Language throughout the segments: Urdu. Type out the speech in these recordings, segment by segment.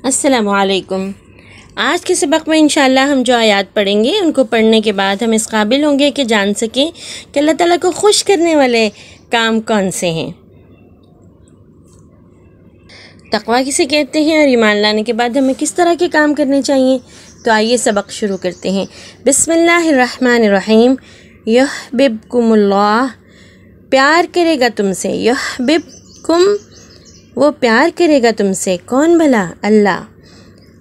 السلام علیکم۔ آج کے سبق میں انشاءاللہ ہم جو آیات پڑھیں گے ان کو پڑھنے کے بعد ہم اس قابل ہوں گے کہ جان سکیں کہ اللہ تعالیٰ کو خوش کرنے والے کام کون سے ہیں۔ تقویٰ کسے کہتے ہیں اور ایمان لانے کے بعد ہمیں کس طرح کے کام کرنے چاہیے؟ تو آئیے سبق شروع کرتے ہیں۔ بسم اللہ الرحمن الرحیم۔ یحببکم اللہ، پیار کرے گا تم سے۔ یحببکم، وہ پیار کرے گا تم سے۔ کون بھلا؟ اللہ۔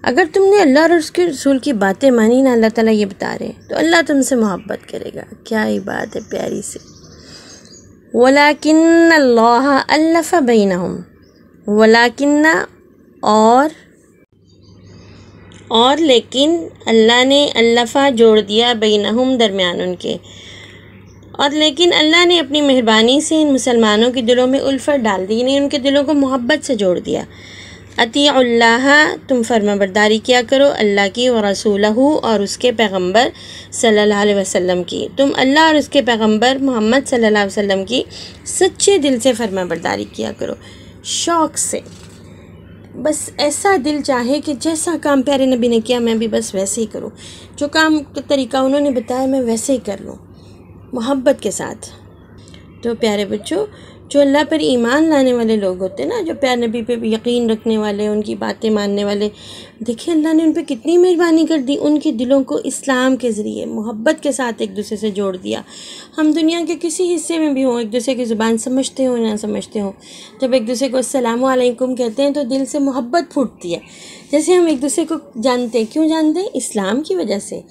اگر تم نے اللہ اور اس کے رسول کی باتیں مانی نا، اللہ تعالیٰ یہ بتا رہے ہیں، تو اللہ تم سے محبت کرے گا۔ کیا ہی بات ہے پیاری سے۔ وَلَكِنَّ اللَّهَ أَلَّفَ بَيْنَهُمْ، وَلَكِنَّ اور لیکن اللہ نے الفا جوڑ دیا بینہم، درمیان ان کے، اور لیکن اللہ نے اپنی مہربانی سے ان مسلمانوں کے دلوں میں الفت ڈال دی، یعنی ان کے دلوں کو محبت سے جوڑ دیا۔ اطیعوا اللہ، تم فرما برداری کیا کرو اللہ کی، ورسولہ، اور اس کے پیغمبر صلی اللہ علیہ وسلم کی۔ تم اللہ اور اس کے پیغمبر محمد صلی اللہ علیہ وسلم کی سچے دل سے فرما برداری کیا کرو، شوق سے، بس ایسا دل چاہے کہ جیسا کام پیارے نبی نے کیا میں بھی بس ویسے ہی کروں، جو کام کا طریقہ انہوں نے بتایا میں ویسے ہی کر لوں، محبت کے ساتھ۔ تو پیارے بچوں، جو اللہ پر ایمان لانے والے لوگ ہوتے ہیں نا، جو پیارے نبی پہ یقین رکھنے والے، ان کی باتیں ماننے والے، دیکھیں اللہ نے ان پہ کتنی مہربانی کر دی، ان کے دلوں کو اسلام کے ذریعے محبت کے ساتھ ایک دوسرے سے جوڑ دیا۔ ہم دنیا کے کسی حصے میں بھی ہوں، ایک دوسرے کی زبان سمجھتے ہوں نہ سمجھتے ہوں، جب ایک دوسرے کو السلام علیکم کہتے ہیں تو دل سے محبت پھوٹتی ہے، جیسے ہم ایک دوسرے کو جانتے ہیں۔ کیوں جانتے ہیں؟ اسلام کی وجہ سے،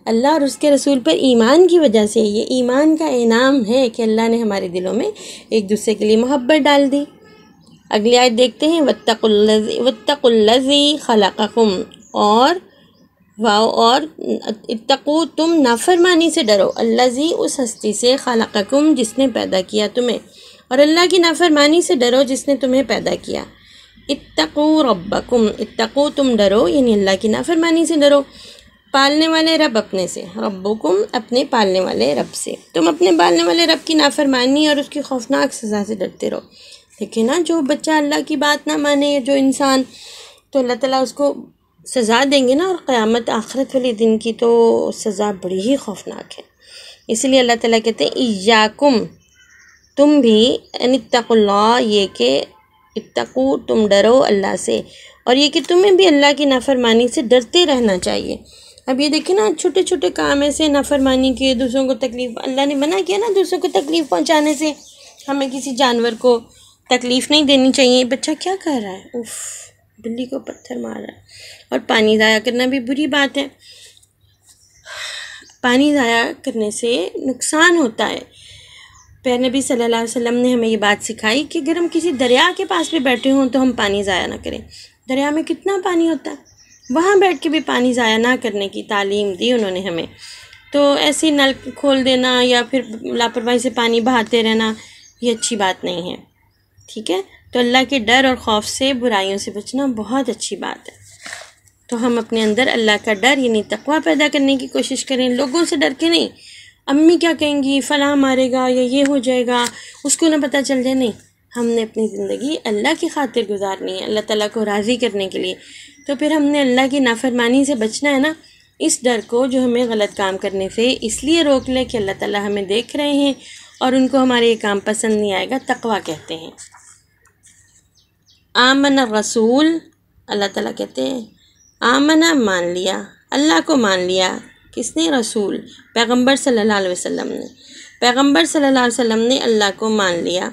اللہ اور اس کے رسول پر ایمان کی وجہ سے۔ یہ ایمان کا انعام ہے کہ اللہ نے ہمارے دلوں میں ایک دوسرے کے لیے محبت ڈال دی۔ اگلی آیت دیکھتے ہیں، واتقوا الذی خلقکم، اور اتقوا، تم نافرمانی سے ڈرو، الذی، اس ہستی سے، خلقکم، جس نے پیدا کیا تمہیں، اور اللہ کی نافرمانی سے ڈرو جس نے تمہیں پیدا کیا۔ اتقوا ربکم، اتقوا، تم ڈرو، یعنی اللہ کی نافرمانی سے ڈرو، پالنے والے رب اپنے سے، ربکم، اپنے پالنے والے رب سے، تم اپنے پالنے والے رب کی نافرمانی اور اس کی خوفناک سزا سے ڈرتے رہو۔ دیکھیں نا، جو بچہ اللہ کی بات نہ مانے، جو انسان، تو اللہ تعالیٰ اس کو سزا دیں گے نا، اور قیامت آخرت والے دن کی تو سزا بڑی ہی خوفناک ہے۔ اس لیے اللہ تعالیٰ کہتے ہیں ایاکم، تم بھی، ان اتقوا اللہ، یہ کہ اتقوا، تم ڈرو اللہ سے، اور یہ کہ تمہیں بھی اللہ کی نافرمانی سے ڈرتے رہنا چاہیے۔ اب یہ دیکھیں نا، چھوٹے چھوٹے کام ایسے نافرمانی کے، دوسروں کو تکلیف، اللہ نے منع کیا نا دوسروں کو تکلیف پہنچانے سے، ہمیں کسی جانور کو تکلیف نہیں دینی چاہیے۔ بچہ کیا کر رہا ہے؟ اف، بلی کو پتھر مار رہا ہے۔ اور پانی ضائع کرنا بھی بری بات ہے، پانی ضائع کرنے سے نقصان ہوتا ہے۔ پیارے نبی صلی اللہ علیہ وسلم نے ہمیں یہ بات سکھائی کہ اگر ہم کسی دریا کے پاس بھی بیٹھے ہوں تو ہم پانی ضائع نہ کریں۔ دریا میں کتنا پانی ہوتا ہے، وہاں بیٹھ کے بھی پانی ضائع نہ کرنے کی تعلیم دی انہوں نے ہمیں۔ تو ایسے نل کھول دینا یا پھر لاپرواہی سے پانی بہاتے رہنا، یہ اچھی بات نہیں ہے، ٹھیک ہے؟ تو اللہ کے ڈر اور خوف سے، برائیوں سے بچنا بہت اچھی بات ہے۔ تو ہم اپنے اندر اللہ کا ڈر، یعنی تقویٰ پیدا کرنے کی کوشش کریں، لوگوں سے ڈر کے نہیں، امی کیا کہیں گی، فلاں مارے گا یا یہ ہو جائے گا، اس کو نہ پتہ چل جائے، نہیں، ہم نے اپنی زندگی اللہ کی خاطر گزارنی ہے، اللہ تعالیٰ کو راضی کرنے کے لیے۔ تو پھر ہم نے اللہ کی نافرمانی سے بچنا ہے نا، اس ڈر کو جو ہمیں غلط کام کرنے سے اس لیے روک لے کہ اللہ تعالیٰ ہمیں دیکھ رہے ہیں اور ان کو ہمارے یہ کام پسند نہیں آئے گا، تقویٰ کہتے ہیں۔ آمن الرسول، اللہ تعالیٰ کہتے ہیں آمنہ، مان لیا، اللہ کو مان لیا، کس نے؟ رسول، پیغمبر صلی اللہ علیہ وسلم نے، پیغمبر صلی اللہ علیہ وسلم نے اللہ کو مان لیا۔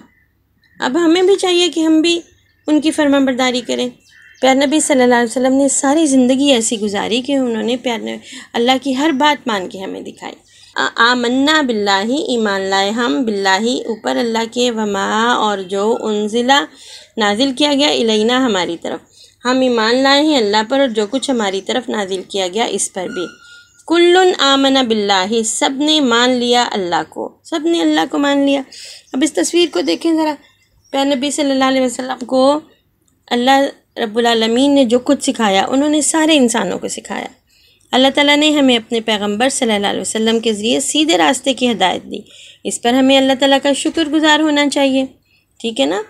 اب ہمیں بھی چاہیے کہ ہم بھی ان کی فرما برداری کریں۔ پیارے نبی صلی اللہ علیہ وسلم نے ساری زندگی ایسی گزاری کہ انہوں نے اللہ کی ہر بات مان کے ہمیں دکھائی۔ آمنا باللہ، ایمان لائے ہم، باللہ، اوپر اللہ کے، وما، اور جو، انزلہ، نازل کیا گیا، الینا، ہماری طرف، ہم ایمان لائے ہیں اللہ پر اور جو کچھ ہماری طرف نازل کیا گیا اس پر بھی۔ کلن آمن باللہ، سب نے مان لیا اللہ کو، سب نے اللہ کو مان لیا۔ اب اس تصویر کو دیکھیں ذرا، پیارے نبی صلی اللہ علیہ وسلم کو اللہ رب العالمین نے جو کچھ سکھایا انہوں نے سارے انسانوں کو سکھایا۔ اللہ تعالیٰ نے ہمیں اپنے پیغمبر صلی اللہ علیہ وسلم کے ذریعے سیدھے راستے کی ہدایت دی، اس پر ہمیں اللہ تعالیٰ کا شکر گزار ہونا چاہیے، ٹھیک ہے نا؟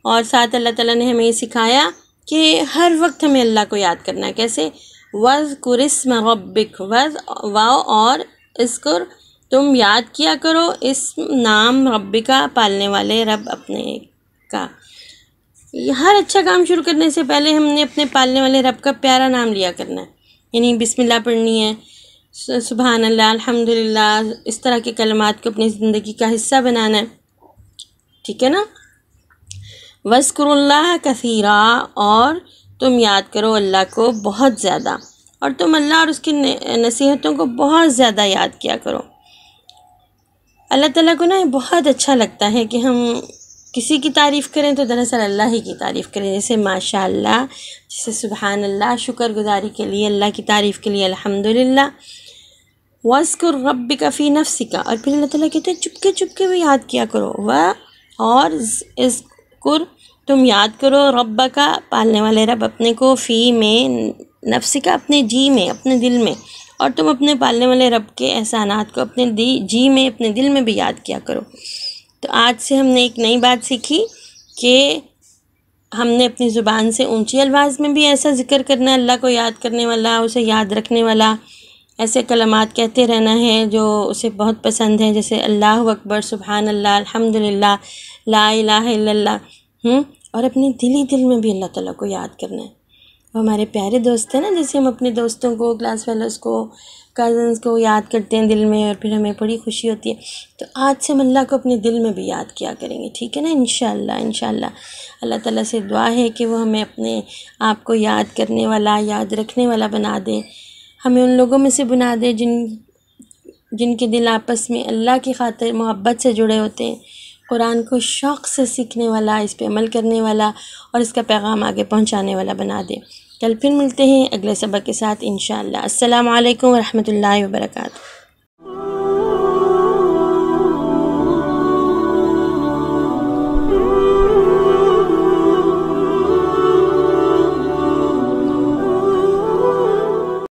اور ساتھ اللہ تعالیٰ نے ہمیں یہ سکھایا کہ ہر وقت ہمیں اللہ کو یاد کرنا ہے. کیسے؟ وَاذْكُرِ اسْمَ رَبِّكَ، واو اور اذکر، تم یاد کیا کرو اسم نام رب کا، پالنے والے رب اپنے کا. ہر اچھا کام شروع کرنے سے پہلے ہم نے اپنے پالنے والے رب کا پیارا نام لیا کرنا ہے. یعنی بسم اللہ پڑھنی ہے، سبحان اللہ، الحمدللہ، اس طرح کے کلمات کو اپنی زندگی کا حصہ بنانا ہے. ٹھیک ہے نا؟ وَاذْكُرُوا اللَّهَ كَثِيرًا، اور تم یاد کرو اللہ کو بہت زیادہ، اور تم اللہ اور اس کی نصیحتوں کو بہت زیادہ یاد کیا کرو. اللہ تعالیٰ کو نا بہت اچھا لگتا ہے کہ ہم کسی کی تعریف کریں تو دراصل اللہ ہی کی تعریف کریں. جیسے ماشاء اللہ، جیسے سبحان اللہ، شکر گزاری کے لیے، اللہ کی تعریف کے لیے الحمدللہ. وَاذْكُرْ رَبِّكَ فِي نَفْسِكَ، اور پھر اللہ تعالیٰ کہتے ہیں چپکے چپکے بھی یاد کیا کرو. اور اذکر، تم یاد کرو رب کا، پالنے والے رب اپنے کو، فی میں، نفس کا، اپنے جی میں، اپنے دل میں، اور تم اپنے پالنے والے رب کے احسانات کو اپنے جی میں، اپنے دل میں بھی یاد کیا کرو. تو آج سے ہم نے ایک نئی بات سیکھی کہ ہم نے اپنی زبان سے اونچی الفاظ میں بھی ایسا ذکر کرنا ہے، اللہ کو یاد کرنے والا، اسے یاد رکھنے والا، ایسے کلمات کہتے رہنا ہے جو اسے بہت پسند ہیں، جیسے اللہ اکبر، سبحان اللہ، الحمدللہ، لا الہ الا اللہ. اور اپنے دل میں بھی اللہ تعالیٰ کو یاد کرنا ہے. وہ ہمارے پیارے دوست ہیں نا، جیسے ہم اپنے دوستوں کو، کلاس فیلوز کو، کزنس کو یاد کرتے ہیں دل میں، اور پھر ہمیں بڑی خوشی ہوتی ہے. تو آج سے ہم اللہ کو اپنے دل میں بھی یاد کیا کریں گے. ٹھیک ہے نا؟ انشاءاللہ اللہ تعالیٰ سے دعا ہے کہ وہ ہمیں اپنے آپ کو یاد کرنے والا، یاد رکھنے والا بنا دے. ہمیں ان لوگوں میں سے بنا دے جن کے دل آپس میں اللہ کی خاطر محبت سے جڑے ہوتے ہیں، قرآن کو شوق سے سیکھنے والا، اس پہ عمل کرنے والا، اور اس کا پیغام آگے پہنچانے والا بنا دے. کل پھر ملتے ہیں اگلے سبق کے ساتھ انشاءاللہ. السلام علیکم ورحمۃ اللہ وبرکاتہ.